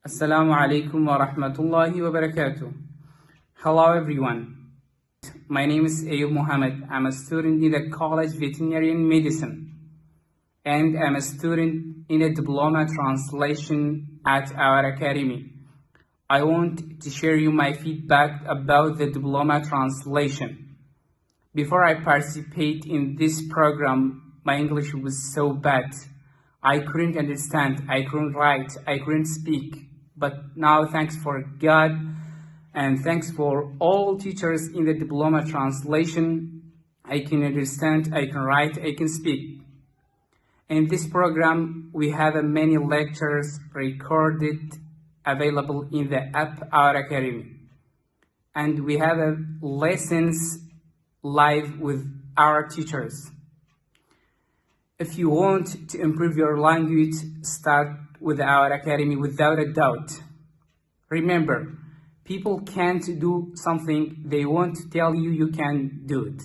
Assalamu alaikum wa rahmatullahi wa barakatuh. Hello everyone. My name is ئەیوب Muhammad. I'm a student in the College of Veterinary Medicine and I'm a student in a diploma translation at our academy. I want to share you my feedback about the diploma translation. Before I participate in this program, my English was so bad. I couldn't understand, I couldn't write, I couldn't speak. But now, thanks for God and thanks for all teachers in the diploma translation, I can understand, I can write, I can speak. In this program, we have many lectures recorded available in the app Our Academy. And we have lessons live with our teachers. If you want to improve your language, start with our academy without a doubt. Remember, people can't do something they won't tell you you can do it.